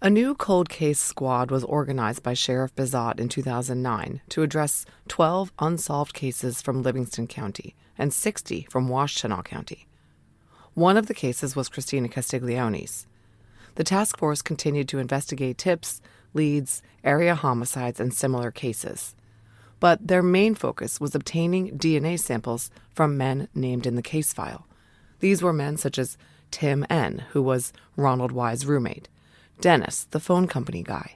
A new cold case squad was organized by Sheriff Bizot in 2009 to address 12 unsolved cases from Livingston County and 60 from Washtenaw County. One of the cases was Christina Castiglione's. The task force continued to investigate tips, leads, area homicides, and similar cases. But their main focus was obtaining DNA samples from men named in the case file. These were men such as Tim N., who was Ronald Y's roommate, Dennis, the phone company guy,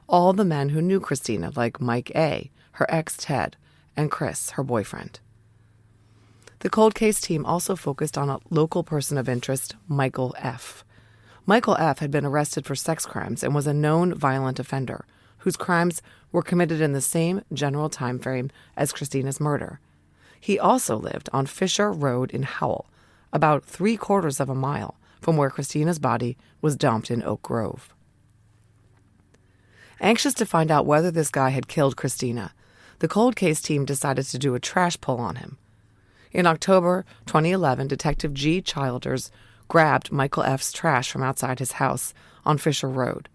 all the men who knew Christina, like Mike A., her ex Ted, and Chris, her boyfriend. The cold case team also focused on a local person of interest, Michael F. Michael F. had been arrested for sex crimes and was a known violent offender, whose crimes were committed in the same general time frame as Christina's murder. He also lived on Fisher Road in Howell, about 3/4 of a mile from where Christina's body was dumped in Oak Grove. Anxious to find out whether this guy had killed Christina, the cold case team decided to do a trash pull on him. In October 2011, Detective G. Childers grabbed Michael F.'s trash from outside his house on Fisher Road.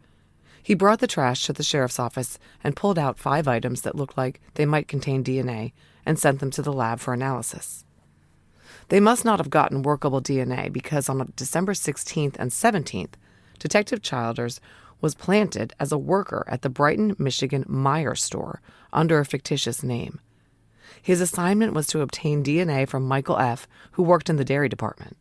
He brought the trash to the sheriff's office and pulled out 5 items that looked like they might contain DNA and sent them to the lab for analysis. They must not have gotten workable DNA because on December 16th and 17th, Detective Childers was planted as a worker at the Brighton, Michigan Meyer store under a fictitious name. His assignment was to obtain DNA from Michael F., who worked in the dairy department.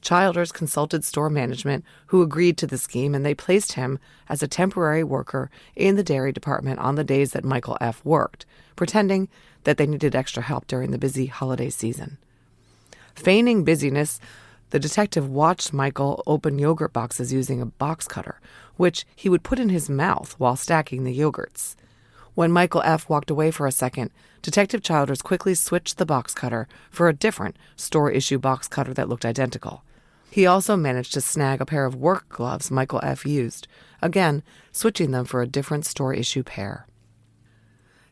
Childers consulted store management, who agreed to the scheme, and they placed him as a temporary worker in the dairy department on the days that Michael F. worked, pretending that they needed extra help during the busy holiday season. Feigning busyness, the detective watched Michael open yogurt boxes using a box cutter, which he would put in his mouth while stacking the yogurts. When Michael F. walked away for a second, Detective Childers quickly switched the box cutter for a different store-issue box cutter that looked identical. He also managed to snag a pair of work gloves Michael F. used, again switching them for a different store-issue pair.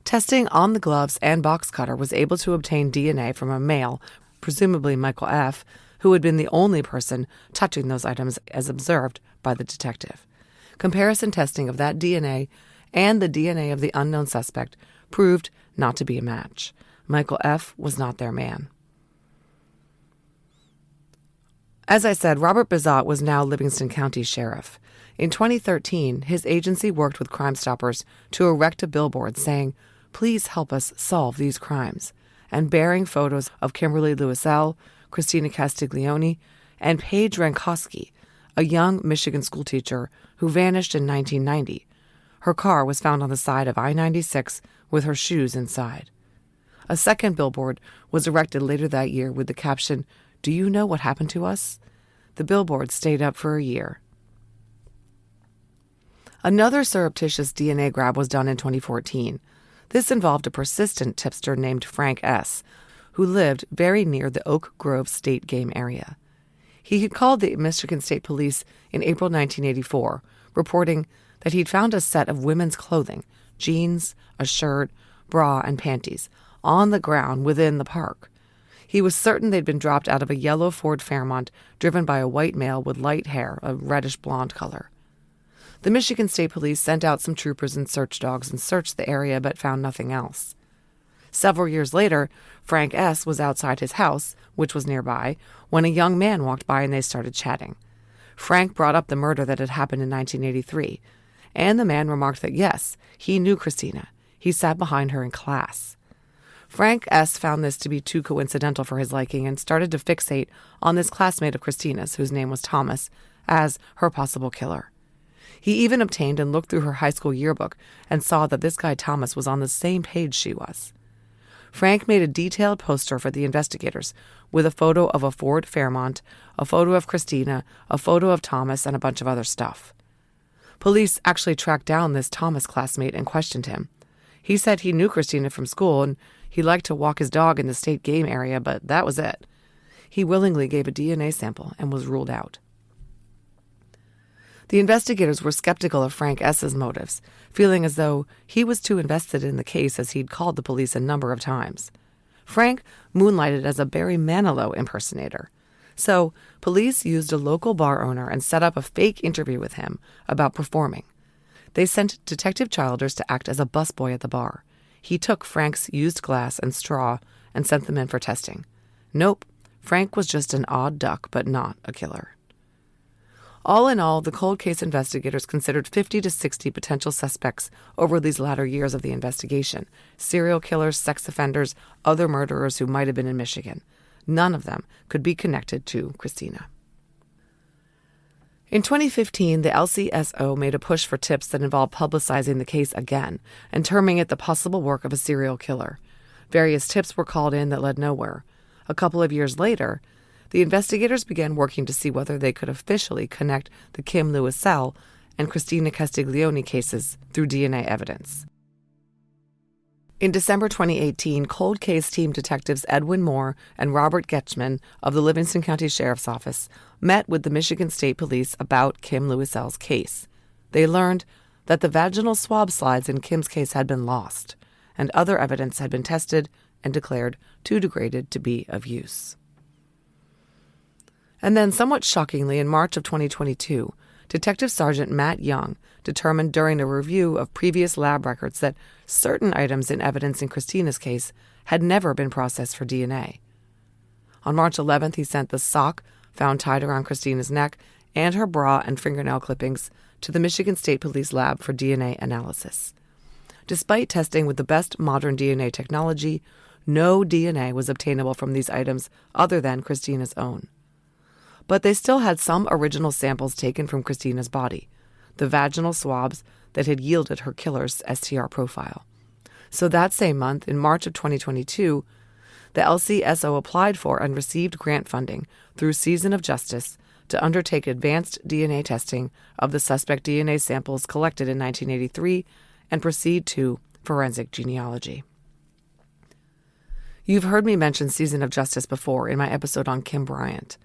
Testing on the gloves and box cutter was able to obtain DNA from a male, presumably Michael F., who had been the only person touching those items as observed by the detective. Comparison testing of that DNA and the DNA of the unknown suspect proved not to be a match. Michael F. was not their man. As I said, Robert Bizot was now Livingston County Sheriff. In 2013, his agency worked with Crime Stoppers to erect a billboard saying, "Please help us solve these crimes," and bearing photos of Kimberly Louiselle, Christina Castiglione, and Paige Rankowski, a young Michigan schoolteacher who vanished in 1990. Her car was found on the side of I-96 with her shoes inside. A second billboard was erected later that year with the caption, "Do you know what happened to us?" The billboard stayed up for a year. Another surreptitious DNA grab was done in 2014. This involved a persistent tipster named Frank S., who lived very near the Oak Grove State Game area. He had called the Michigan State Police in April 1984, reporting that he'd found a set of women's clothing, jeans, a shirt, bra, and panties, on the ground within the park. He was certain they'd been dropped out of a yellow Ford Fairmont driven by a white male with light hair, a reddish-blonde color. The Michigan State Police sent out some troopers and search dogs and searched the area but found nothing else. Several years later, Frank S. was outside his house, which was nearby, when a young man walked by and they started chatting. Frank brought up the murder that had happened in 1983, and the man remarked that yes, he knew Christina. He sat behind her in class. Frank S. found this to be too coincidental for his liking and started to fixate on this classmate of Christina's, whose name was Thomas, as her possible killer. He even obtained and looked through her high school yearbook and saw that this guy Thomas was on the same page she was. Frank made a detailed poster for the investigators with a photo of a Ford Fairmont, a photo of Christina, a photo of Thomas, and a bunch of other stuff. Police actually tracked down this Thomas classmate and questioned him. He said he knew Christina from school and he liked to walk his dog in the state game area, but that was it. He willingly gave a DNA sample and was ruled out. The investigators were skeptical of Frank S.'s motives, feeling as though he was too invested in the case as he'd called the police a number of times. Frank moonlighted as a Barry Manilow impersonator. So, police used a local bar owner and set up a fake interview with him about performing. They sent Detective Childers to act as a busboy at the bar. He took Frank's used glass and straw and sent them in for testing. Nope, Frank was just an odd duck, but not a killer. All in all, the cold case investigators considered 50 to 60 potential suspects over these latter years of the investigation. Serial killers, sex offenders, other murderers who might have been in Michigan. None of them could be connected to Christina. In 2015, the LCSO made a push for tips that involved publicizing the case again and terming it the possible work of a serial killer. Various tips were called in that led nowhere. A couple of years later, the investigators began working to see whether they could officially connect the Kim Lewis-Sell and Christina Castiglione cases through DNA evidence. In December 2018, cold case team detectives Edwin Moore and Robert Getchman of the Livingston County Sheriff's Office met with the Michigan State Police about Kim Lewis-Sell's case. They learned that the vaginal swab slides in Kim's case had been lost, and other evidence had been tested and declared too degraded to be of use. And then, somewhat shockingly, in March of 2022, Detective Sergeant Matt Young determined during a review of previous lab records that certain items in evidence in Christina's case had never been processed for DNA. On March 11th, he sent the sock found tied around Christina's neck and her bra and fingernail clippings to the Michigan State Police lab for DNA analysis. Despite testing with the best modern DNA technology, no DNA was obtainable from these items other than Christina's own. But they still had some original samples taken from Christina's body, the vaginal swabs that had yielded her killer's STR profile. So that same month, in March of 2022, the LCSO applied for and received grant funding through Season of Justice to undertake advanced DNA testing of the suspect DNA samples collected in 1983 and proceed to forensic genealogy. You've heard me mention Season of Justice before in my episode on Kim Bryant.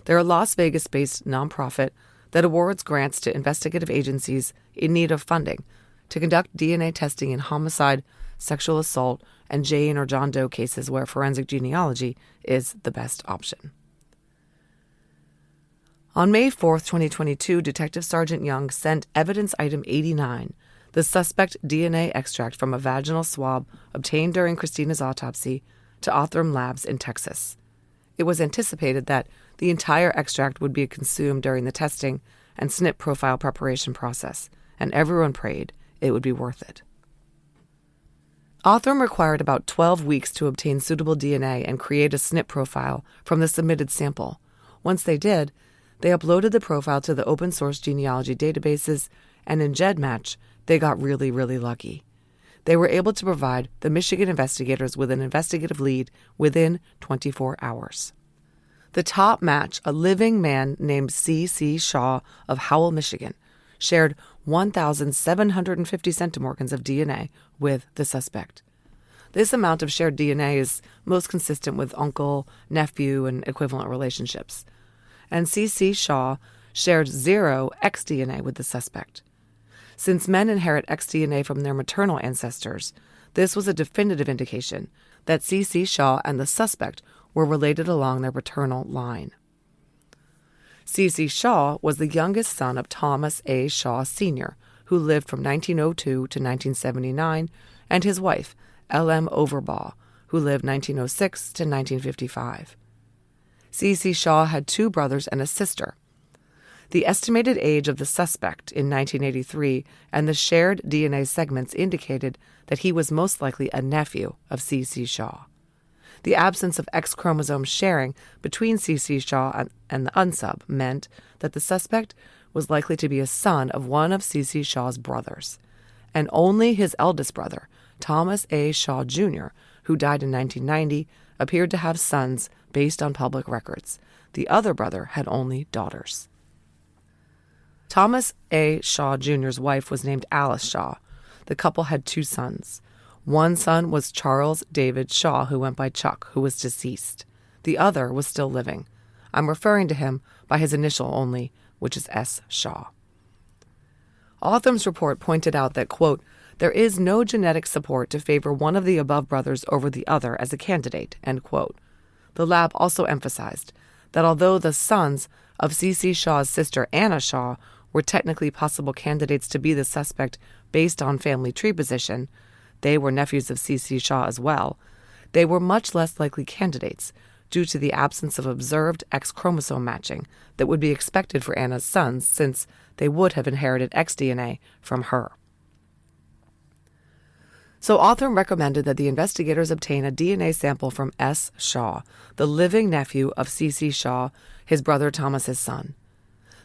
They're a Las Vegas-based nonprofit that awards grants to investigative agencies in need of funding to conduct DNA testing in homicide, sexual assault, and Jane or John Doe cases where forensic genealogy is the best option. On May 4, 2022, Detective Sergeant Young sent Evidence Item 89, the suspect DNA extract from a vaginal swab obtained during Christina's autopsy, to Othram Labs in Texas. It was anticipated that the entire extract would be consumed during the testing and SNP profile preparation process, and everyone prayed it would be worth it. Othram required about 12 weeks to obtain suitable DNA and create a SNP profile from the submitted sample. Once they did, they uploaded the profile to the open-source genealogy databases, and in GEDmatch, they got really, really lucky. They were able to provide the Michigan investigators with an investigative lead within 24 hours. The top match, a living man named C.C. Shaw of Howell, Michigan, shared 1,750 centimorgans of DNA with the suspect. This amount of shared DNA is most consistent with uncle, nephew, and equivalent relationships. And C.C. Shaw shared 0 X-DNA with the suspect. Since men inherit X-DNA from their maternal ancestors, this was a definitive indication that C.C. Shaw and the suspect were related along their paternal line. C.C. Shaw was the youngest son of Thomas A. Shaw Sr., who lived from 1902 to 1979, and his wife, L.M. Overbaugh, who lived 1906 to 1955. C.C. Shaw had 2 brothers and a sister. The estimated age of the suspect in 1983 and the shared DNA segments indicated that he was most likely a nephew of C.C. Shaw. The absence of X chromosome sharing between C.C. Shaw and the unsub meant that the suspect was likely to be a son of one of C.C. Shaw's brothers, and only his eldest brother, Thomas A. Shaw Jr., who died in 1990, appeared to have sons based on public records. The other brother had only daughters. Thomas A. Shaw Jr.'s wife was named Alice Shaw. The couple had 2 sons. One son was Charles David Shaw, who went by Chuck, who was deceased. The other was still living. I'm referring to him by his initial only, which is S. Shaw. Othram's report pointed out that, quote, there is no genetic support to favor one of the above brothers over the other as a candidate, end quote. The lab also emphasized that although the sons of C.C. Shaw's sister Anna Shaw were technically possible candidates to be the suspect based on family tree position, they were nephews of C.C. Shaw as well, they were much less likely candidates due to the absence of observed X chromosome matching that would be expected for Anna's sons, since they would have inherited X DNA from her. So Othram recommended that the investigators obtain a DNA sample from S. Shaw, the living nephew of C.C. Shaw, his brother Thomas's son.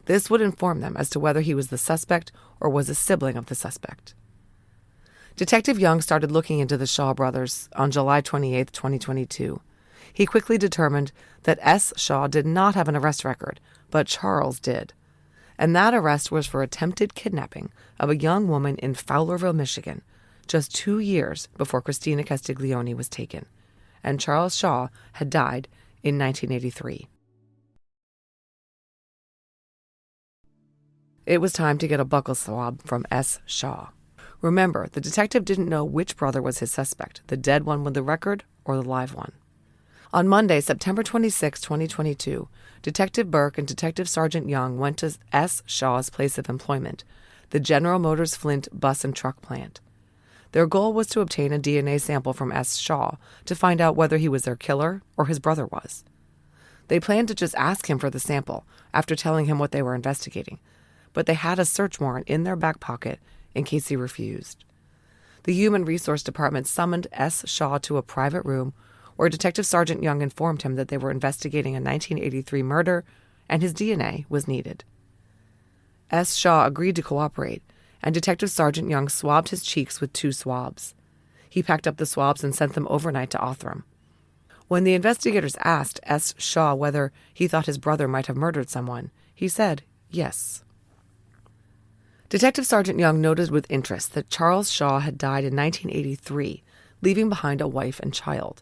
This would inform them as to whether he was the suspect or was a sibling of the suspect. Detective Young started looking into the Shaw brothers on July 28, 2022. He quickly determined that S. Shaw did not have an arrest record, but Charles did. And that arrest was for attempted kidnapping of a young woman in Fowlerville, Michigan, just 2 years before Christina Castiglione was taken, and Charles Shaw had died in 1983. It was time to get a buccal swab from S. Shaw. Remember, the detective didn't know which brother was his suspect, the dead one with the record or the live one. On Monday, September 26, 2022, Detective Burke and Detective Sergeant Young went to S. Shaw's place of employment, the General Motors Flint bus and truck plant. Their goal was to obtain a DNA sample from S. Shaw to find out whether he was their killer or his brother was. They planned to just ask him for the sample after telling him what they were investigating, but they had a search warrant in their back pocket in case he refused. The Human Resource Department summoned S. Shaw to a private room where Detective Sergeant Young informed him that they were investigating a 1983 murder and his DNA was needed. S. Shaw agreed to cooperate, and Detective Sergeant Young swabbed his cheeks with 2 swabs. He packed up the swabs and sent them overnight to Othram. When the investigators asked S. Shaw whether he thought his brother might have murdered someone, he said yes. Detective Sergeant Young noted with interest that Charles Shaw had died in 1983, leaving behind a wife and child.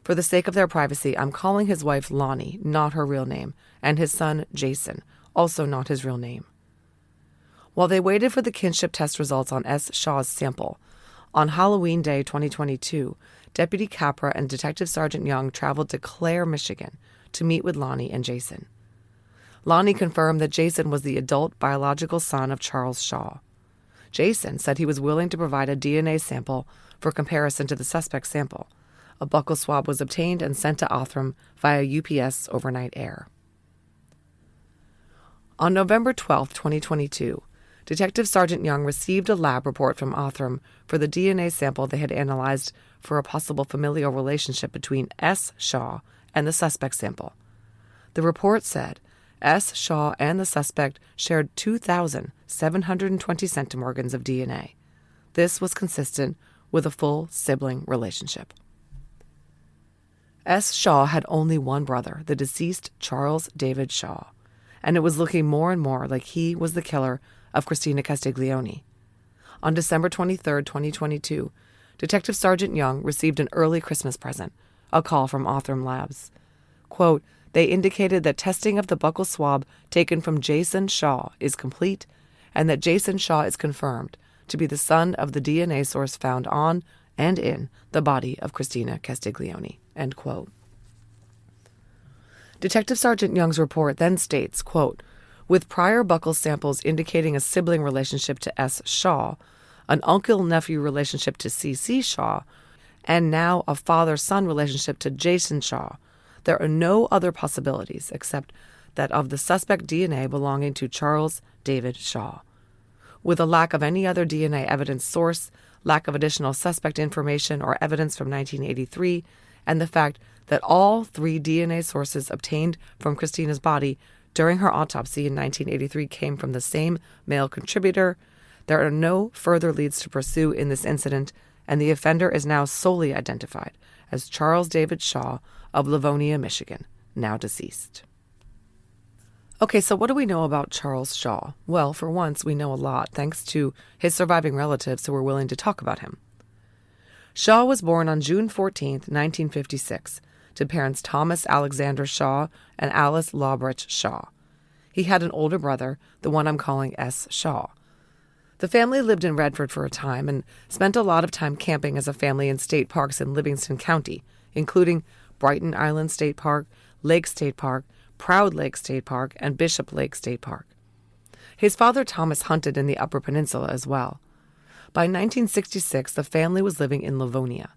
For the sake of their privacy, I'm calling his wife Lonnie, not her real name, and his son Jason, also not his real name. While they waited for the kinship test results on S. Shaw's sample, on Halloween Day 2022, Deputy Capra and Detective Sergeant Young traveled to Clare, Michigan, to meet with Lonnie and Jason. Lonnie confirmed that Jason was the adult biological son of Charles Shaw. Jason said he was willing to provide a DNA sample for comparison to the suspect's sample. A buccal swab was obtained and sent to Othram via UPS overnight air. On November 12, 2022, Detective Sergeant Young received a lab report from Othram for the DNA sample they had analyzed for a possible familial relationship between S. Shaw and the suspect sample. The report said S. Shaw and the suspect shared 2,720 centimorgans of DNA. This was consistent with a full sibling relationship. S. Shaw had only one brother, the deceased Charles David Shaw, and it was looking more and more like he was the killer of Christina Castiglione. On December 23, 2022, Detective Sergeant Young received an early Christmas present, a call from Othram Labs. Quote, they indicated that testing of the buccal swab taken from Jason Shaw is complete and that Jason Shaw is confirmed to be the son of the DNA source found on and in the body of Christina Castiglione. End quote. Detective Sergeant Young's report then states, quote, with prior buccal samples indicating a sibling relationship to S. Shaw, an uncle-nephew relationship to C.C. Shaw, and now a father-son relationship to Jason Shaw, there are no other possibilities except that of the suspect DNA belonging to Charles David Shaw. With a lack of any other DNA evidence source, lack of additional suspect information or evidence from 1983, and the fact that all 3 DNA sources obtained from Christina's body during her autopsy in 1983 came from the same male contributor, there are no further leads to pursue in this incident, and the offender is now solely identified as Charles David Shaw of Livonia, Michigan, now deceased. Okay, so what do we know about Charles Shaw? Well, for once, we know a lot, thanks to his surviving relatives who were willing to talk about him. Shaw was born on June 14, 1956, to parents Thomas Alexander Shaw and Alice Lawbridge Shaw. He had an older brother, the one I'm calling S. Shaw. The family lived in Redford for a time and spent a lot of time camping as a family in state parks in Livingston County, including Brighton Island State Park, Lake State Park, Proud Lake State Park, and Bishop Lake State Park. His father Thomas hunted in the Upper Peninsula as well. By 1966, the family was living in Livonia.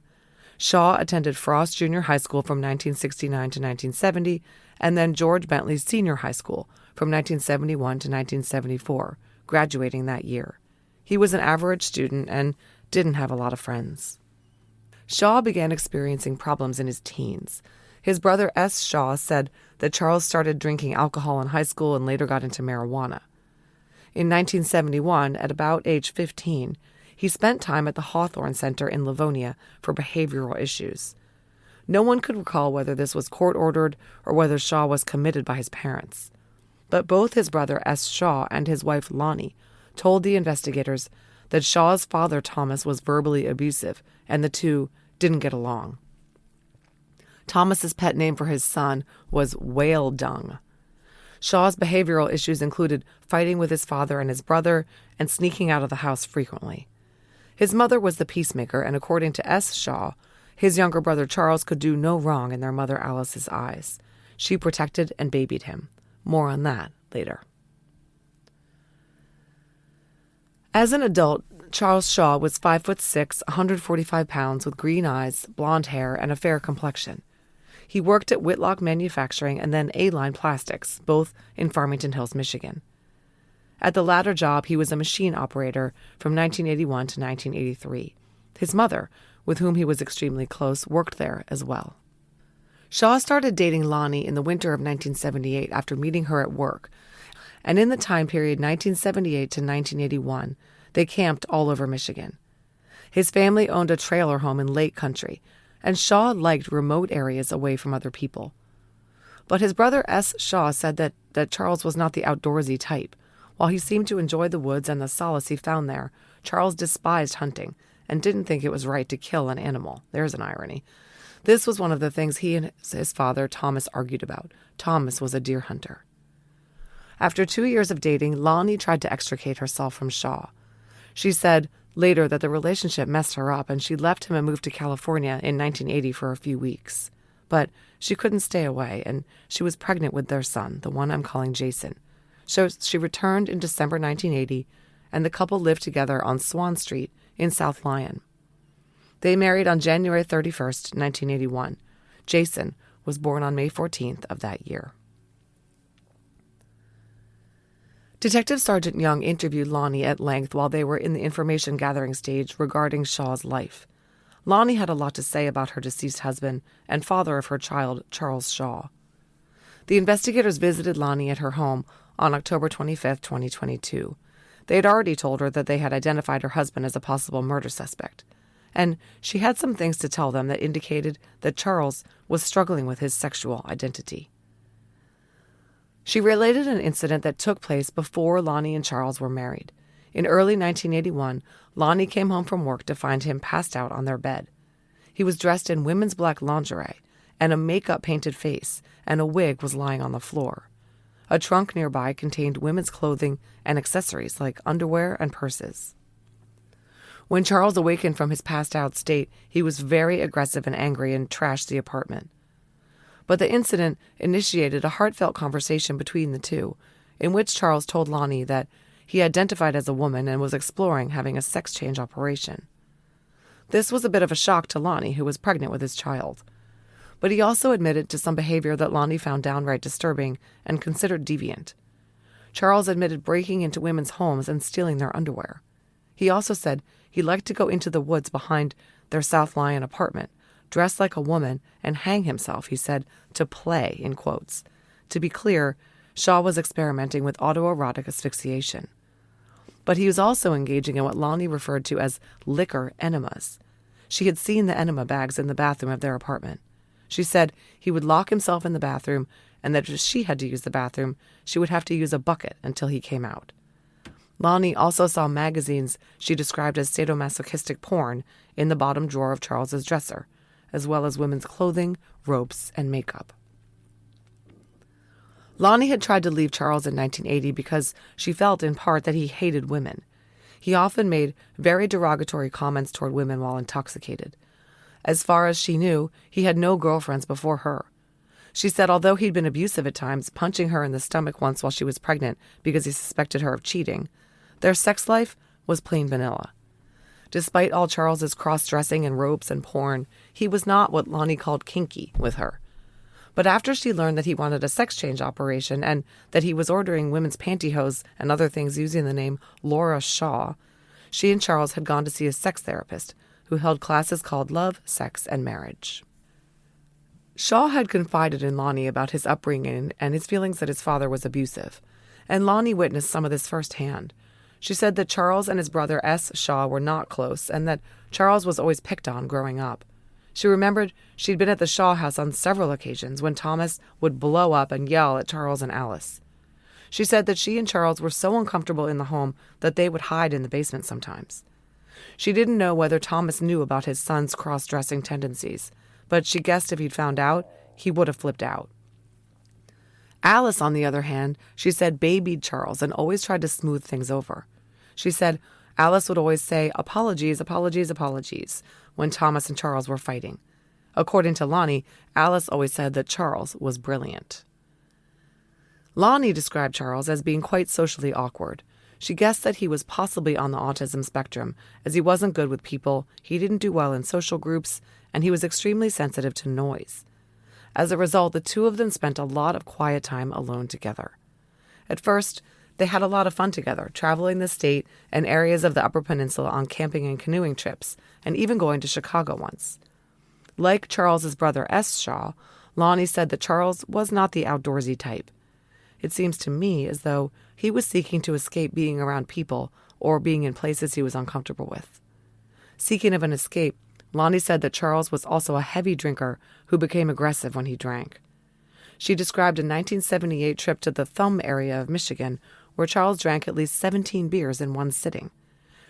Shaw attended Frost Junior High School from 1969 to 1970, and then George Bentley Senior High School from 1971 to 1974, graduating that year. He was an average student and didn't have a lot of friends. Shaw began experiencing problems in his teens. His brother S. Shaw said that Charles started drinking alcohol in high school and later got into marijuana. In 1971, at about age 15, he spent time at the Hawthorne Center in Livonia for behavioral issues. No one could recall whether this was court-ordered or whether Shaw was committed by his parents. But both his brother S. Shaw and his wife Lonnie told the investigators that Shaw's father Thomas was verbally abusive and the two didn't get along. Thomas's pet name for his son was Whale Dung. Shaw's behavioral issues included fighting with his father and his brother and sneaking out of the house frequently. His mother was the peacemaker, and according to S. Shaw, his younger brother Charles could do no wrong in their mother Alice's eyes. She protected and babied him. More on that later. As an adult, Charles Shaw was 5'6", 145 pounds, with green eyes, blonde hair, and a fair complexion. He worked at Whitlock Manufacturing and then A-Line Plastics, both in Farmington Hills, Michigan. At the latter job, he was a machine operator from 1981 to 1983. His mother, with whom he was extremely close, worked there as well. Shaw started dating Lonnie in the winter of 1978 after meeting her at work, and in the time period 1978 to 1981, they camped all over Michigan. His family owned a trailer home in Lake Country, and Shaw liked remote areas away from other people. But his brother S. Shaw said that Charles was not the outdoorsy type. While he seemed to enjoy the woods and the solace he found there, Charles despised hunting and didn't think it was right to kill an animal. There's an irony. This was one of the things he and his father, Thomas, argued about. Thomas was a deer hunter. After 2 years of dating, Lonnie tried to extricate herself from Shaw. She said later that the relationship messed her up and she left him and moved to California in 1980 for a few weeks. But she couldn't stay away, and she was pregnant with their son, the one I'm calling Jason. So she returned in December 1980, and the couple lived together on Swan Street in South Lyon. They married on January 31st, 1981. Jason was born on May 14th of that year. Detective Sergeant Young interviewed Lonnie at length while they were in the information gathering stage regarding Shaw's life. Lonnie had a lot to say about her deceased husband and father of her child, Charles Shaw. The investigators visited Lonnie at her home on October 25, 2022. They had already told her that they had identified her husband as a possible murder suspect, and she had some things to tell them that indicated that Charles was struggling with his sexual identity. She related an incident that took place before Lonnie and Charles were married. In early 1981, Lonnie came home from work to find him passed out on their bed. He was dressed in women's black lingerie, and a makeup-painted face, and a wig was lying on the floor. A trunk nearby contained women's clothing and accessories like underwear and purses. When Charles awakened from his passed-out state, he was very aggressive and angry and trashed the apartment. But the incident initiated a heartfelt conversation between the two, in which Charles told Lonnie that he identified as a woman and was exploring having a sex change operation. This was a bit of a shock to Lonnie, who was pregnant with his child. But he also admitted to some behavior that Lonnie found downright disturbing and considered deviant. Charles admitted breaking into women's homes and stealing their underwear. He also said he liked to go into the woods behind their South Lyon apartment, dress like a woman, and hang himself, he said, to play, in quotes. To be clear, Shaw was experimenting with autoerotic asphyxiation. But he was also engaging in what Lonnie referred to as liquor enemas. She had seen the enema bags in the bathroom of their apartment. She said he would lock himself in the bathroom, and that if she had to use the bathroom, she would have to use a bucket until he came out. Lonnie also saw magazines she described as sadomasochistic porn in the bottom drawer of Charles's dresser, as well as women's clothing, ropes, and makeup. Lonnie had tried to leave Charles in 1980 because she felt in part that he hated women. He often made very derogatory comments toward women while intoxicated. As far as she knew, he had no girlfriends before her. She said although he'd been abusive at times, punching her in the stomach once while she was pregnant because he suspected her of cheating, their sex life was plain vanilla. Despite all Charles's cross-dressing and ropes and porn, he was not what Lonnie called kinky with her. But after she learned that he wanted a sex change operation and that he was ordering women's pantyhose and other things using the name Laura Shaw, she and Charles had gone to see a sex therapist who held classes called Love, Sex, and Marriage. Shaw had confided in Lonnie about his upbringing and his feelings that his father was abusive, and Lonnie witnessed some of this firsthand. She said that Charles and his brother S. Shaw were not close and that Charles was always picked on growing up. She remembered she'd been at the Shaw house on several occasions when Thomas would blow up and yell at Charles and Alice. She said that she and Charles were so uncomfortable in the home that they would hide in the basement sometimes. She didn't know whether Thomas knew about his son's cross-dressing tendencies, but she guessed if he'd found out, he would have flipped out. Alice, on the other hand, she said babied Charles and always tried to smooth things over. She said Alice would always say, apologies, apologies, apologies, when Thomas and Charles were fighting. According to Lonnie, Alice always said that Charles was brilliant. Lonnie described Charles as being quite socially awkward. She guessed that he was possibly on the autism spectrum, as he wasn't good with people, he didn't do well in social groups, and he was extremely sensitive to noise. As a result, the two of them spent a lot of quiet time alone together. At first, they had a lot of fun together, traveling the state and areas of the Upper Peninsula on camping and canoeing trips, and even going to Chicago once. Like Charles's brother S. Shaw, Lonnie said that Charles was not the outdoorsy type. It seems to me as though he was seeking to escape being around people or being in places he was uncomfortable with. Seeking of an escape, Lonnie said that Charles was also a heavy drinker who became aggressive when he drank. She described a 1978 trip to the Thumb area of Michigan where Charles drank at least 17 beers in one sitting.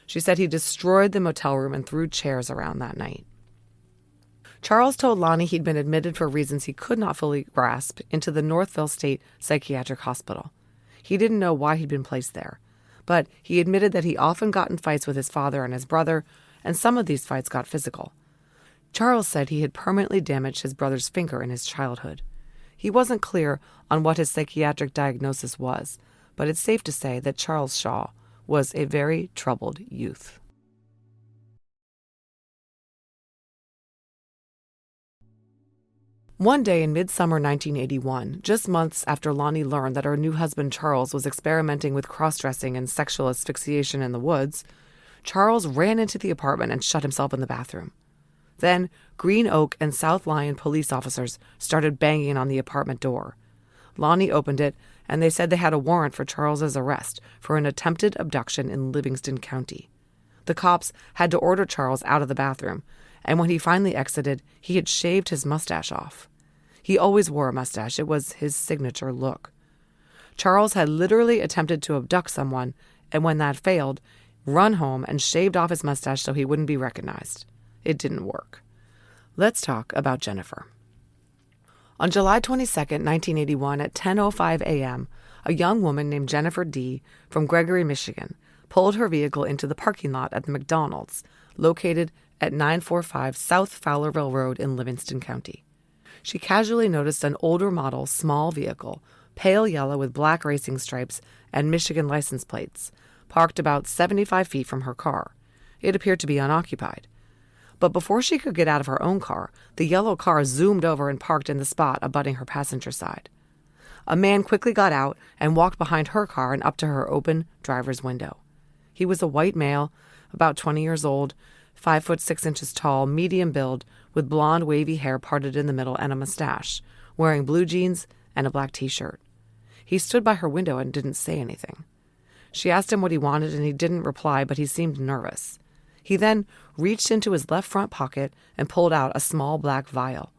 She said he destroyed the motel room and threw chairs around that night. Charles told Lonnie he'd been admitted for reasons he could not fully grasp into the Northville State Psychiatric Hospital. He didn't know why he'd been placed there, but he admitted that he often got in fights with his father and his brother, and some of these fights got physical. Charles said he had permanently damaged his brother's finger in his childhood. He wasn't clear on what his psychiatric diagnosis was, but it's safe to say that Charles Shaw was a very troubled youth. One day in midsummer 1981, just months after Lonnie learned that her new husband Charles was experimenting with cross-dressing and sexual asphyxiation in the woods, Charles ran into the apartment and shut himself in the bathroom. Then, Green Oak and South Lyon police officers started banging on the apartment door. Lonnie opened it, and they said they had a warrant for Charles's arrest for an attempted abduction in Livingston County. The cops had to order Charles out of the bathroom, and when he finally exited, he had shaved his mustache off. He always wore a mustache. It was his signature look. Charles had literally attempted to abduct someone, and when that failed, run home and shaved off his mustache so he wouldn't be recognized. It didn't work. Let's talk about Jennifer. On July 22, 1981, at 10:05 a.m., a young woman named Jennifer D. from Gregory, Michigan, pulled her vehicle into the parking lot at the McDonald's, located at 945 South Fowlerville Road in Livingston County. She casually noticed an older model small vehicle, pale yellow with black racing stripes and Michigan license plates, parked about 75 feet from her car. It appeared to be unoccupied. But before she could get out of her own car, the yellow car zoomed over and parked in the spot abutting her passenger side. A man quickly got out and walked behind her car and up to her open driver's window. He was a white male, about 20 years old, 5'6" tall, medium build, with blonde wavy hair parted in the middle and a mustache, wearing blue jeans and a black t-shirt. He stood by her window and didn't say anything. She asked him what he wanted and he didn't reply, but he seemed nervous. He then reached into his left front pocket and pulled out a small black vial.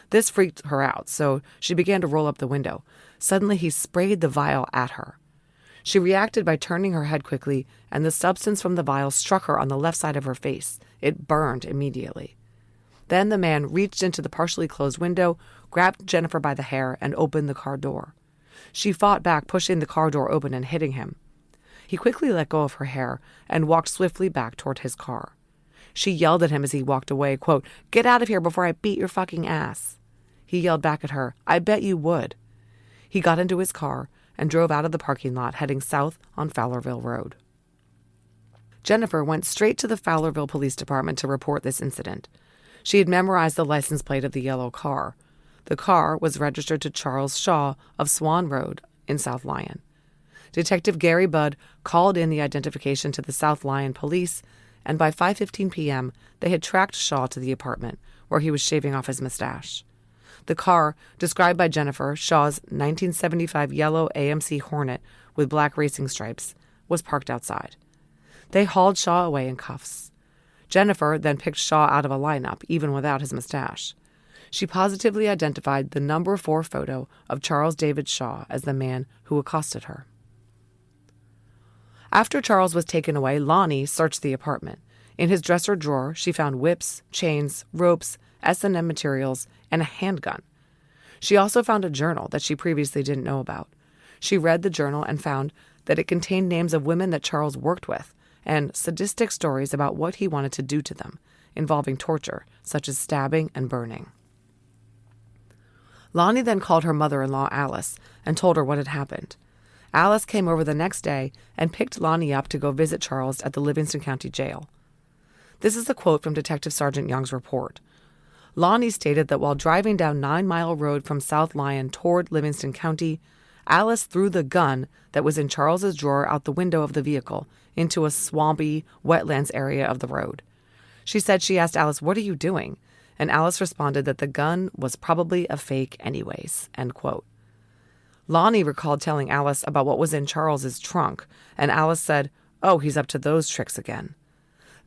This freaked her out, so she began to roll up the window. Suddenly he sprayed the vial at her. She reacted by turning her head quickly, and the substance from the vial struck her on the left side of her face. It burned immediately. Then the man reached into the partially closed window, grabbed Jennifer by the hair, and opened the car door. She fought back, pushing the car door open and hitting him. He quickly let go of her hair and walked swiftly back toward his car. She yelled at him as he walked away, quote, "Get out of here before I beat your fucking ass." He yelled back at her, "I bet you would." He got into his car and drove out of the parking lot, heading south on Fowlerville Road. Jennifer went straight to the Fowlerville Police Department to report this incident. She had memorized the license plate of the yellow car. The car was registered to Charles Shaw of Swan Road in South Lyon. Detective Gary Budd called in the identification to the South Lyon police, and by 5:15 p.m., they had tracked Shaw to the apartment, where he was shaving off his mustache. The car, described by Jennifer, Shaw's 1975 yellow AMC Hornet with black racing stripes, was parked outside. They hauled Shaw away in cuffs. Jennifer then picked Shaw out of a lineup, even without his mustache. She positively identified the number 4 photo of Charles David Shaw as the man who accosted her. After Charles was taken away, Lonnie searched the apartment. In his dresser drawer, she found whips, chains, ropes, S&M materials, and a handgun. She also found a journal that she previously didn't know about. She read the journal and found that it contained names of women that Charles worked with and sadistic stories about what he wanted to do to them, involving torture, such as stabbing and burning. Lonnie then called her mother-in-law, Alice, and told her what had happened. Alice came over the next day and picked Lonnie up to go visit Charles at the Livingston County Jail. This is a quote from Detective Sergeant Young's report. Lonnie stated that while driving down 9 Mile Road from South Lyon toward Livingston County, Alice threw the gun that was in Charles's drawer out the window of the vehicle into a swampy, wetlands area of the road. She said she asked Alice, "What are you doing?" And Alice responded that the gun was probably a fake anyways, end quote. Lonnie recalled telling Alice about what was in Charles's trunk, and Alice said, "Oh, he's up to those tricks again."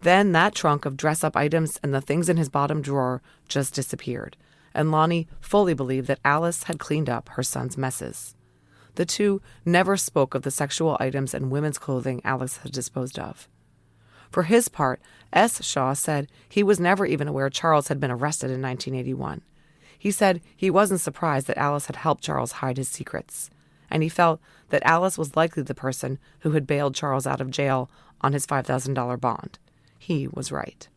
Then that trunk of dress-up items and the things in his bottom drawer just disappeared, and Lonnie fully believed that Alice had cleaned up her son's messes. The two never spoke of the sexual items and women's clothing Alice had disposed of. For his part, S. Shaw said he was never even aware Charles had been arrested in 1981. He said he wasn't surprised that Alice had helped Charles hide his secrets, and he felt that Alice was likely the person who had bailed Charles out of jail on his $5,000 bond. He was right.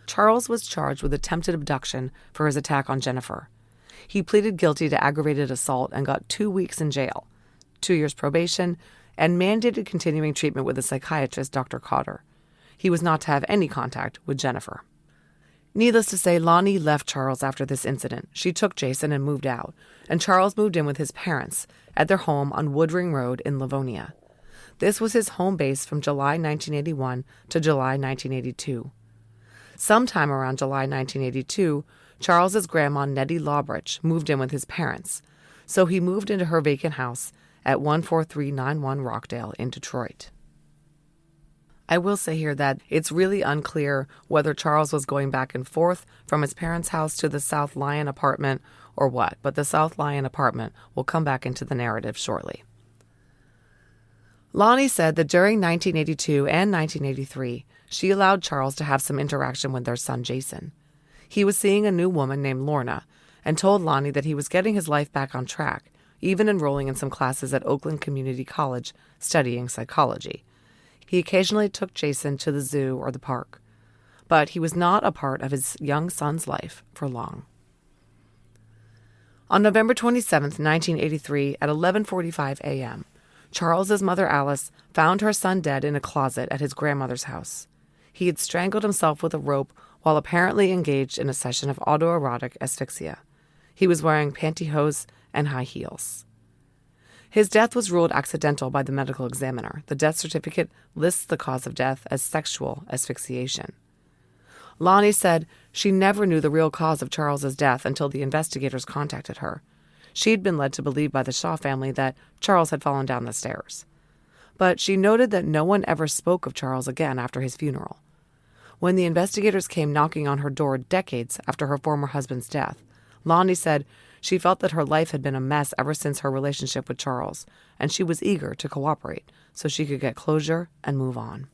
Charles was charged with attempted abduction for his attack on Jennifer. He pleaded guilty to aggravated assault and got 2 weeks in jail, 2 years probation, and mandated continuing treatment with a psychiatrist, Dr. Cotter. He was not to have any contact with Jennifer. Needless to say, Lonnie left Charles after this incident. She took Jason and moved out, and Charles moved in with his parents at their home on Woodring Road in Livonia. This was his home base from July 1981 to July 1982. Sometime around July 1982, Charles's grandma, Nettie Lawbridge, moved in with his parents, so he moved into her vacant house at 14391 Rockdale in Detroit. I will say here that it's really unclear whether Charles was going back and forth from his parents' house to the South Lyon apartment or what, but the South Lyon apartment will come back into the narrative shortly. Lonnie said that during 1982 and 1983, she allowed Charles to have some interaction with their son Jason. He was seeing a new woman named Lorna and told Lonnie that he was getting his life back on track, even enrolling in some classes at Oakland Community College studying psychology. He occasionally took Jason to the zoo or the park, but he was not a part of his young son's life for long. On November 27, 1983, at 11:45 a.m., Charles's mother Alice found her son dead in a closet at his grandmother's house. He had strangled himself with a rope while apparently engaged in a session of autoerotic asphyxia. He was wearing pantyhose and high heels. His death was ruled accidental by the medical examiner. The death certificate lists the cause of death as sexual asphyxiation. Lonnie said she never knew the real cause of Charles's death until the investigators contacted her. She had been led to believe by the Shaw family that Charles had fallen down the stairs. But she noted that no one ever spoke of Charles again after his funeral. When the investigators came knocking on her door decades after her former husband's death, Lonnie said she felt that her life had been a mess ever since her relationship with Charles, and she was eager to cooperate so she could get closure and move on.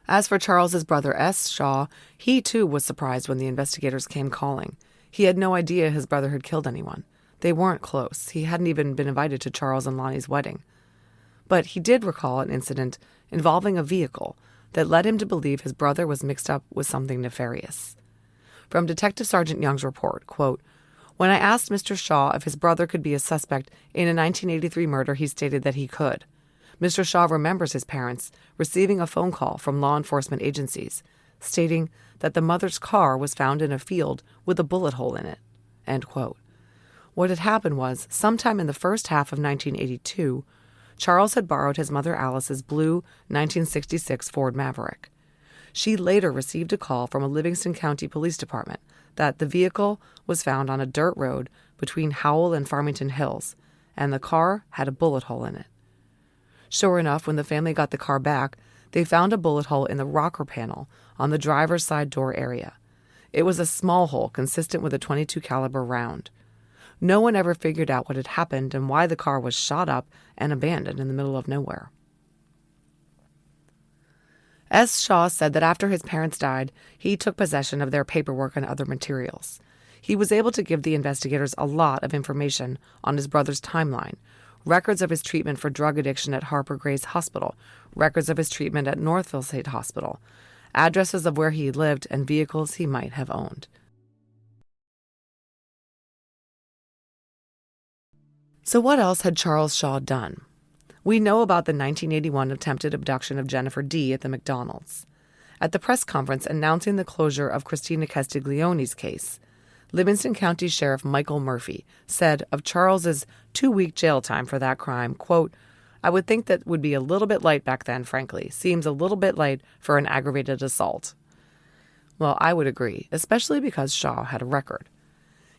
As for Charles's brother S. Shaw, he too was surprised when the investigators came calling. He had no idea his brother had killed anyone. They weren't close. He hadn't even been invited to Charles and Lonnie's wedding. But he did recall an incident involving a vehicle that led him to believe his brother was mixed up with something nefarious. From Detective Sergeant Young's report, quote, "When I asked Mr. Shaw if his brother could be a suspect in a 1983 murder, he stated that he could. Mr. Shaw remembers his parents receiving a phone call from law enforcement agencies stating that the mother's car was found in a field with a bullet hole in it." End quote. What had happened was, sometime in the first half of 1982, Charles had borrowed his mother Alice's blue 1966 Ford Maverick. She later received a call from a Livingston County Police Department that the vehicle was found on a dirt road between Howell and Farmington Hills, and the car had a bullet hole in it. Sure enough, when the family got the car back, they found a bullet hole in the rocker panel on the driver's side door area. It was a small hole consistent with a .22 caliber round. No one ever figured out what had happened and why the car was shot up and abandoned in the middle of nowhere. S. Shaw said that after his parents died, he took possession of their paperwork and other materials. He was able to give the investigators a lot of information on his brother's timeline, records of his treatment for drug addiction at Harper Grace Hospital, records of his treatment at Northville State Hospital, addresses of where he lived, and vehicles he might have owned. So what else had Charles Shaw done? We know about the 1981 attempted abduction of Jennifer D. at the McDonald's. At the press conference announcing the closure of Christina Castiglione's case, Livingston County Sheriff Michael Murphy said of Charles's 2-week jail time for that crime, quote, "I would think that would be a little bit light back then, frankly. Seems a little bit light for an aggravated assault." Well, I would agree, especially because Shaw had a record.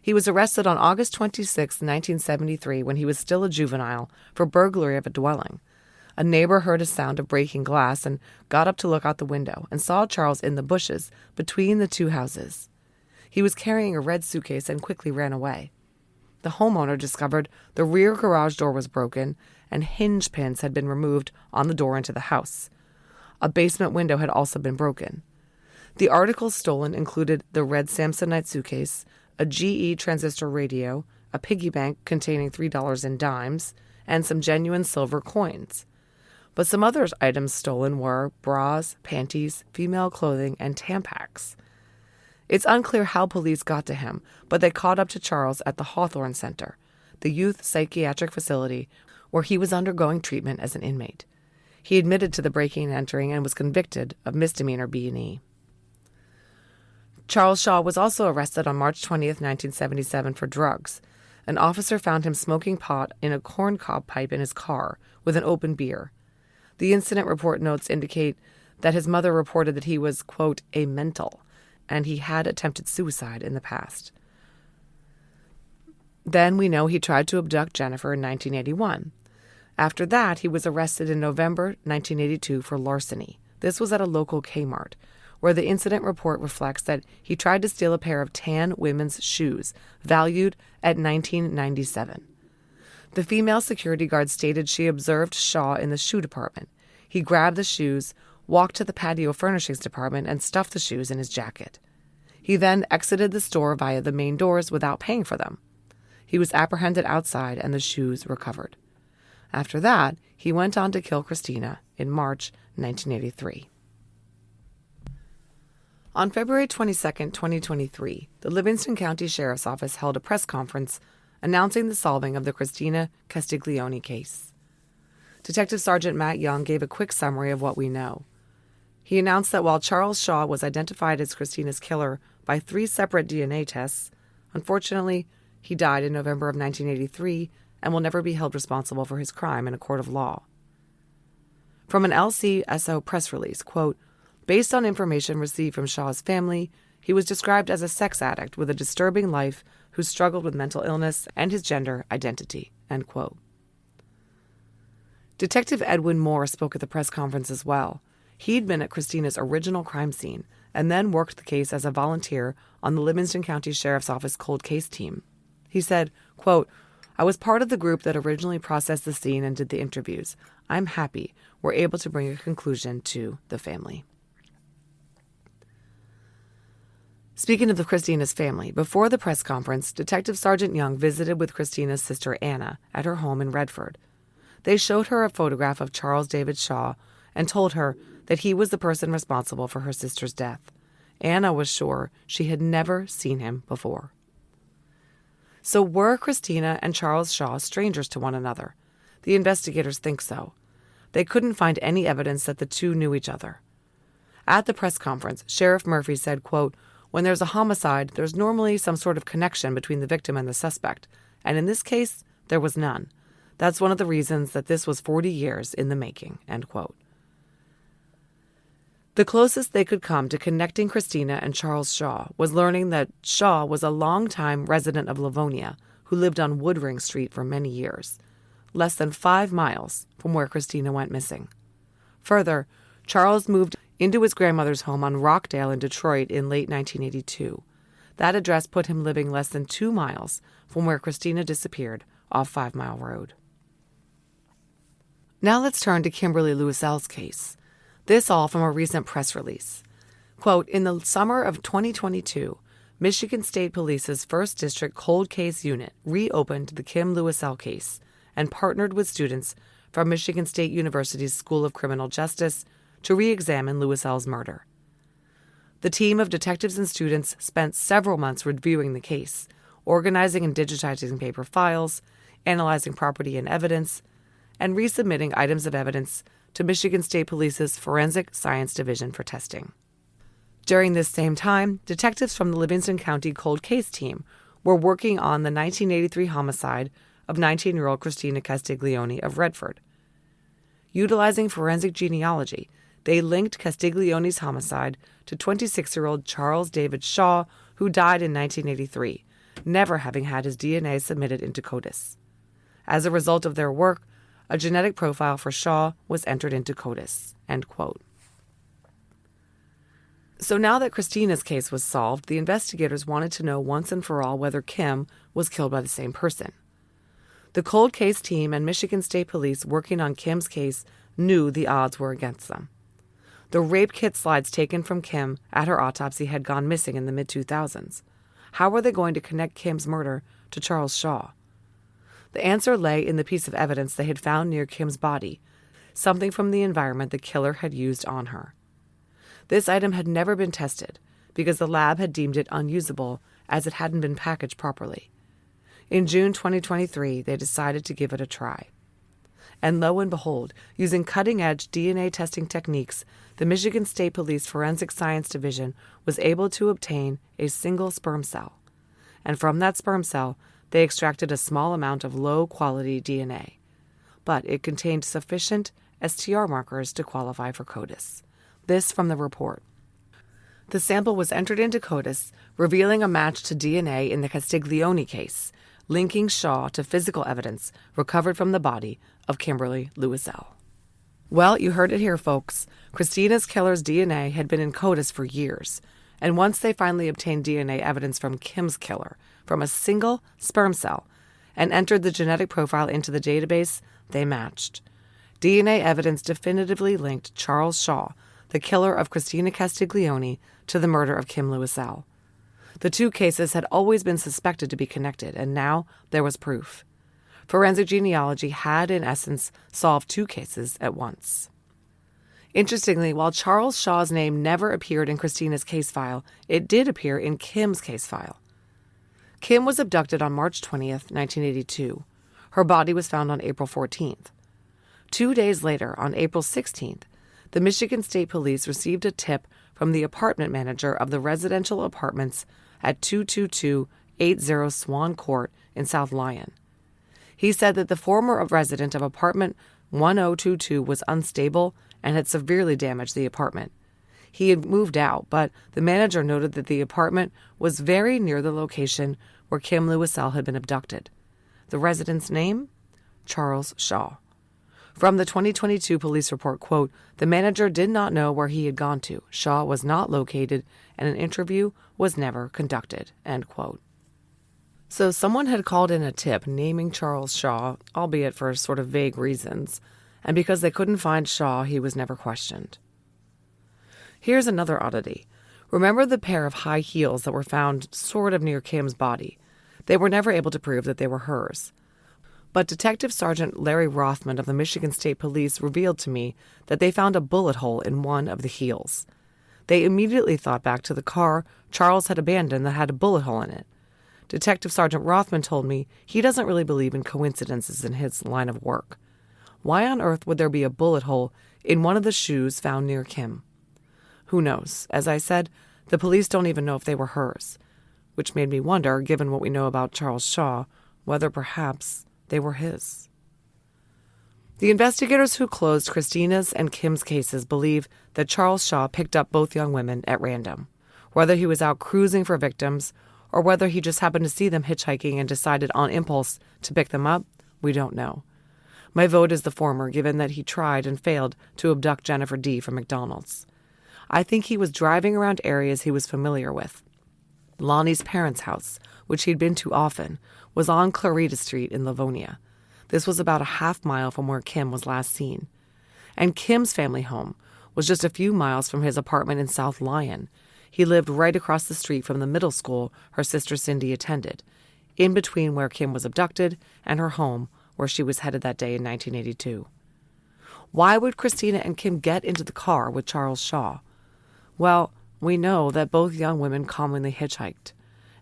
He was arrested on August 26, 1973, when he was still a juvenile, for burglary of a dwelling. A neighbor heard a sound of breaking glass and got up to look out the window and saw Charles in the bushes between the two houses. He was carrying a red suitcase and quickly ran away. The homeowner discovered the rear garage door was broken and hinge pins had been removed on the door into the house. A basement window had also been broken. The articles stolen included the red Samsonite suitcase, a GE transistor radio, a piggy bank containing $3 in dimes, and some genuine silver coins. But some other items stolen were bras, panties, female clothing, and Tampax. It's unclear how police got to him, but they caught up to Charles at the Hawthorne Center, the youth psychiatric facility where he was undergoing treatment as an inmate. He admitted to the breaking and entering and was convicted of misdemeanor B&E. Charles Shaw was also arrested on March 20th, 1977 for drugs. An officer found him smoking pot in a corncob pipe in his car with an open beer. The incident report notes indicate that his mother reported that he was, quote, a mental, and he had attempted suicide in the past. Then we know he tried to abduct Jennifer in 1981. After that, he was arrested in November 1982 for larceny. This was at a local Kmart, where the incident report reflects that he tried to steal a pair of tan women's shoes, valued at $19.97. The female security guard stated she observed Shaw in the shoe department. He grabbed the shoes, walked to the patio furnishings department, and stuffed the shoes in his jacket. He then exited the store via the main doors without paying for them. He was apprehended outside and the shoes recovered. After that, he went on to kill Christina in March 1983. On February 22, 2023, the Livingston County Sheriff's Office held a press conference announcing the solving of the Christina Castiglione case. Detective Sergeant Matt Young gave a quick summary of what we know. He announced that while Charles Shaw was identified as Christina's killer by 3 separate DNA tests, unfortunately, he died in November of 1983 and will never be held responsible for his crime in a court of law. From an LCSO press release, quote, "Based on information received from Shaw's family, he was described as a sex addict with a disturbing life who struggled with mental illness and his gender identity," end quote. Detective Edwin Moore spoke at the press conference as well. He'd been at Christina's original crime scene and then worked the case as a volunteer on the Livingston County Sheriff's Office cold case team. He said, quote, "I was part of the group that originally processed the scene and did the interviews. I'm happy we're able to bring a conclusion to the family." Speaking of Christina's family, before the press conference, Detective Sergeant Young visited with Christina's sister Anna at her home in Redford. They showed her a photograph of Charles David Shaw and told her that he was the person responsible for her sister's death. Anna was sure she had never seen him before. So were Christina and Charles Shaw strangers to one another? The investigators think so. They couldn't find any evidence that the two knew each other. At the press conference, Sheriff Murphy said, quote, "When there's a homicide, there's normally some sort of connection between the victim and the suspect, and in this case, there was none. That's one of the reasons that this was 40 years in the making," end quote. The closest they could come to connecting Christina and Charles Shaw was learning that Shaw was a longtime resident of Livonia who lived on Woodring Street for many years, less than 5 miles from where Christina went missing. Further, Charles moved into his grandmother's home on Rockdale in Detroit in late 1982. That address put him living less than 2 miles from where Christina disappeared off 5 Mile Road. Now let's turn to Kimberly Louisel's case. This all from a recent press release. Quote, "In the summer of 2022, Michigan State Police's 1st District Cold Case Unit reopened the Kim Louisel case and partnered with students from Michigan State University's School of Criminal Justice to re-examine Louisel's murder. The team of detectives and students spent several months reviewing the case, organizing and digitizing paper files, analyzing property and evidence, and resubmitting items of evidence to Michigan State Police's Forensic Science Division for testing. During this same time, detectives from the Livingston County Cold Case Team were working on the 1983 homicide of 19-year-old Christina Castiglione of Redford. Utilizing forensic genealogy, they linked Castiglione's homicide to 26-year-old Charles David Shaw, who died in 1983, never having had his DNA submitted into CODIS. As a result of their work, a genetic profile for Shaw was entered into CODIS," end quote. So now that Christina's case was solved, the investigators wanted to know once and for all whether Kim was killed by the same person. The cold case team and Michigan State Police working on Kim's case knew the odds were against them. The rape kit slides taken from Kim at her autopsy had gone missing in the mid-2000s. How were they going to connect Kim's murder to Charles Shaw? The answer lay in the piece of evidence they had found near Kim's body, something from the environment the killer had used on her. This item had never been tested because the lab had deemed it unusable as it hadn't been packaged properly. In June 2023, they decided to give it a try. And lo and behold, using cutting-edge DNA testing techniques, the Michigan State Police Forensic Science Division was able to obtain a single sperm cell. And from that sperm cell, they extracted a small amount of low-quality DNA. But it contained sufficient STR markers to qualify for CODIS. This from the report. The sample was entered into CODIS, revealing a match to DNA in the Castiglione case, linking Shaw to physical evidence recovered from the body of Kimberly Louisel. Well, you heard it here, folks. Christina's killer's DNA had been in CODIS for years, and once they finally obtained DNA evidence from Kim's killer, from a single sperm cell, and entered the genetic profile into the database, they matched. DNA evidence definitively linked Charles Shaw, the killer of Christina Castiglione, to the murder of Kim Louisel. The two cases had always been suspected to be connected, and now there was proof. Forensic genealogy had, in essence, solved two cases at once. Interestingly, while Charles Shaw's name never appeared in Christina's case file, it did appear in Kim's case file. Kim was abducted on March 20th, 1982. Her body was found on April 14th. 2 days later, on April 16th, the Michigan State Police received a tip from the apartment manager of the residential apartments at 22280 Swan Court in South Lyon. He said that the former resident of apartment 1022 was unstable and had severely damaged the apartment. He had moved out, but the manager noted that the apartment was very near the location where Kim Louisel had been abducted. The resident's name? Charles Shaw. From the 2022 police report, quote, "The manager did not know where he had gone to. Shaw was not located, and an interview was never conducted," end quote. So someone had called in a tip naming Charles Shaw, albeit for sort of vague reasons, and because they couldn't find Shaw, he was never questioned. Here's another oddity. Remember the pair of high heels that were found sort of near Kim's body? They were never able to prove that they were hers. But Detective Sergeant Larry Rothman of the Michigan State Police revealed to me that they found a bullet hole in one of the heels. They immediately thought back to the car Charles had abandoned that had a bullet hole in it. Detective Sergeant Rothman told me he doesn't really believe in coincidences in his line of work. Why on earth would there be a bullet hole in one of the shoes found near Kim? Who knows? As I said, the police don't even know if they were hers, which made me wonder, given what we know about Charles Shaw, whether perhaps they were his. The investigators who closed Christina's and Kim's cases believe that Charles Shaw picked up both young women at random. Whether he was out cruising for victims or whether he just happened to see them hitchhiking and decided on impulse to pick them up, we don't know. My vote is the former, given that he tried and failed to abduct Jennifer D. from McDonald's. I think he was driving around areas he was familiar with. Lonnie's parents' house, which he'd been to often, was on Clarita Street in Livonia. This was about a half mile from where Kim was last seen. And Kim's family home was just a few miles from his apartment in South Lyon. He lived right across the street from the middle school her sister Cindy attended, in between where Kim was abducted and her home, where she was headed that day in 1982. Why would Christina and Kim get into the car with Charles Shaw? Well, we know that both young women commonly hitchhiked.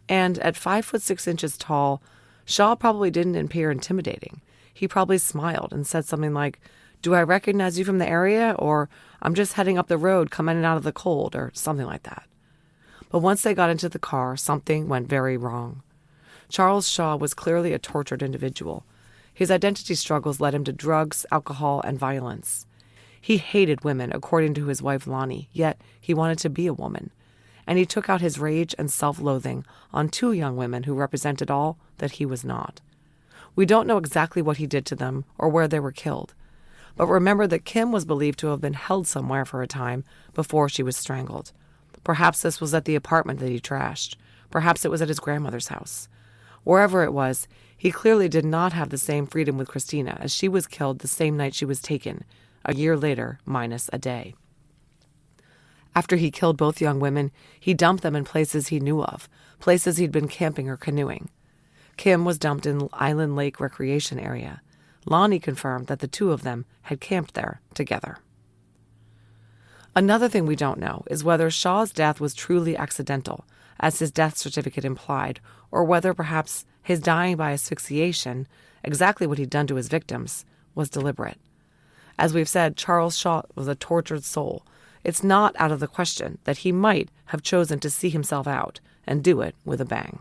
And at 5'6" tall, Shaw probably didn't appear intimidating. He probably smiled and said something like, "Do I recognize you from the area?" or "I'm just heading up the road coming out of the cold," or something like that. But once they got into the car, something went very wrong. Charles Shaw was clearly a tortured individual. His identity struggles led him to drugs, alcohol, and violence. He hated women, according to his wife Lonnie, yet he wanted to be a woman. And he took out his rage and self-loathing on two young women who represented all that he was not. We don't know exactly what he did to them or where they were killed. But remember that Kim was believed to have been held somewhere for a time before she was strangled. Perhaps this was at the apartment that he trashed. Perhaps it was at his grandmother's house. Wherever it was, he clearly did not have the same freedom with Christina, as she was killed the same night she was taken, a year later, minus a day. After he killed both young women, he dumped them in places he knew of, places he'd been camping or canoeing. Kim was dumped in Island Lake Recreation Area. Lonnie confirmed that the two of them had camped there together. Another thing we don't know is whether Shaw's death was truly accidental, as his death certificate implied, or whether perhaps his dying by asphyxiation, exactly what he'd done to his victims, was deliberate. As we've said, Charles Shaw was a tortured soul. It's not out of the question that he might have chosen to see himself out and do it with a bang.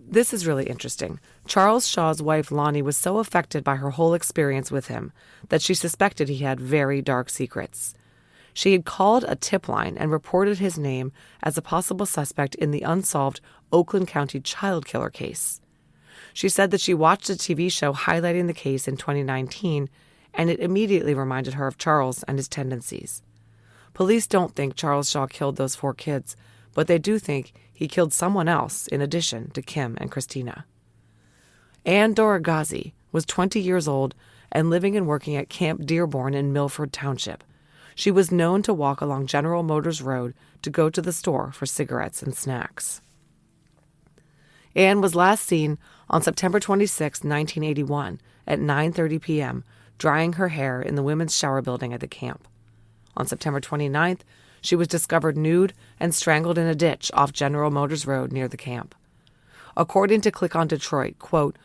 This is really interesting. Charles Shaw's wife Lonnie was so affected by her whole experience with him that she suspected he had very dark secrets. She had called a tip line and reported his name as a possible suspect in the unsolved Oakland County child killer case. She said that she watched a TV show highlighting the case in 2019, and it immediately reminded her of Charles and his tendencies. Police don't think Charles Shaw killed those 4 kids, but they do think he killed someone else in addition to Kim and Christina. Ann Doragazi was 20 years old and living and working at Camp Dearborn in Milford Township. She was known to walk along General Motors Road to go to the store for cigarettes and snacks. Ann was last seen on September 26, 1981, at 9:30 p.m., drying her hair in the women's shower building at the camp. On September 29th, she was discovered nude and strangled in a ditch off General Motors Road near the camp. According to Click on Detroit, quote,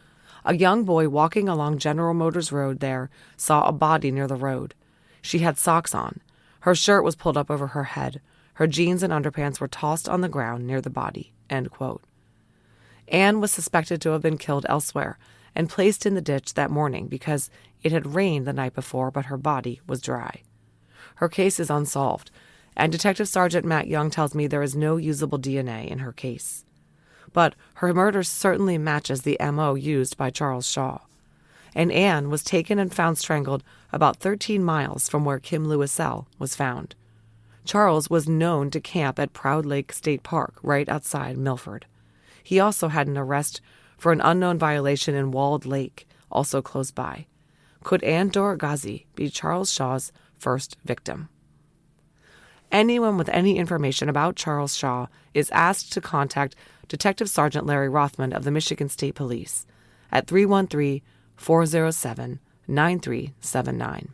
"A young boy walking along General Motors Road there saw a body near the road. She had socks on. Her shirt was pulled up over her head. Her jeans and underpants were tossed on the ground near the body." End quote. Ann was suspected to have been killed elsewhere and placed in the ditch that morning because it had rained the night before, but her body was dry. Her case is unsolved, and Detective Sergeant Matt Young tells me there is no usable DNA in her case. But her murder certainly matches the M.O. used by Charles Shaw. And Ann was taken and found strangled about 13 miles from where Kim Lewisell was found. Charles was known to camp at Proud Lake State Park, right outside Milford. He also had an arrest for an unknown violation in Walled Lake, also close by. Could Ann Doragazi be Charles Shaw's first victim? Anyone with any information about Charles Shaw is asked to contact Detective Sergeant Larry Rothman of the Michigan State Police at 313-407-9379.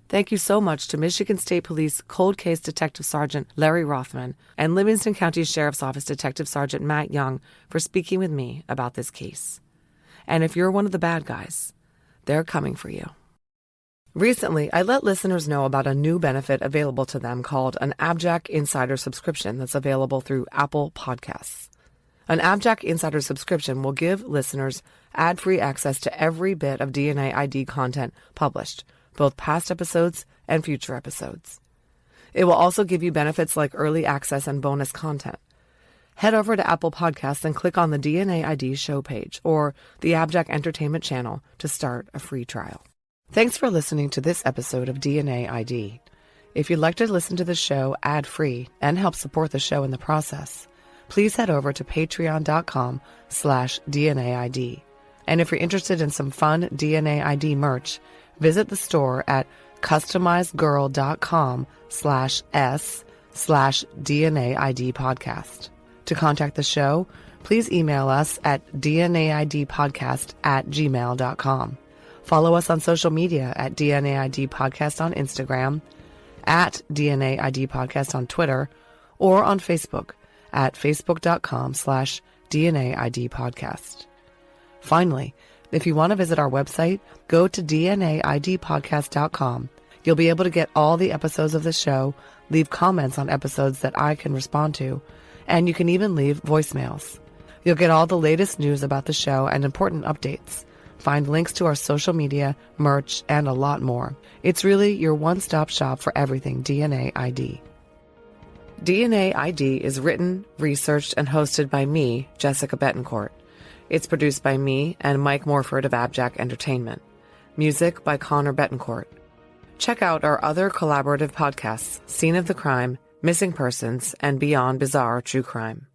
Thank you so much to Michigan State Police Cold Case Detective Sergeant Larry Rothman and Livingston County Sheriff's Office Detective Sergeant Matt Young for speaking with me about this case. And if you're one of the bad guys, they're coming for you. Recently, I let listeners know about a new benefit available to them called an AbJack Insider subscription that's available through Apple Podcasts. An AbJack Insider subscription will give listeners ad-free access to every bit of DNA ID content published, both past episodes and future episodes. It will also give you benefits like early access and bonus content. Head over to Apple Podcasts and click on the DNA ID show page or the AbJack Entertainment channel to start a free trial. Thanks for listening to this episode of DNA ID. If you'd like to listen to the show ad-free and help support the show in the process, please head over to patreon.com/DNAID. And if you're interested in some fun DNA ID merch, visit the store at customizedgirl.com/s/DNAID podcast. To contact the show, please email us at dnaidpodcast@gmail.com. Follow us on social media at DNAID Podcast on Instagram, at DNAID Podcast on Twitter, or on Facebook at facebook.com/DNAID Podcast. Finally, if you want to visit our website, go to dnaidpodcast.com. You'll be able to get all the episodes of the show, leave comments on episodes that I can respond to, and you can even leave voicemails. You'll get all the latest news about the show and important updates. Find links to our social media, merch, and a lot more. It's really your one-stop shop for everything DNA ID. DNA ID is written, researched, and hosted by me, Jessica Betancourt. It's produced by me and Mike Morford of AbJack Entertainment. Music by Connor Betancourt. Check out our other collaborative podcasts, Scene of the Crime, Missing Persons, and Beyond Bizarre True Crime.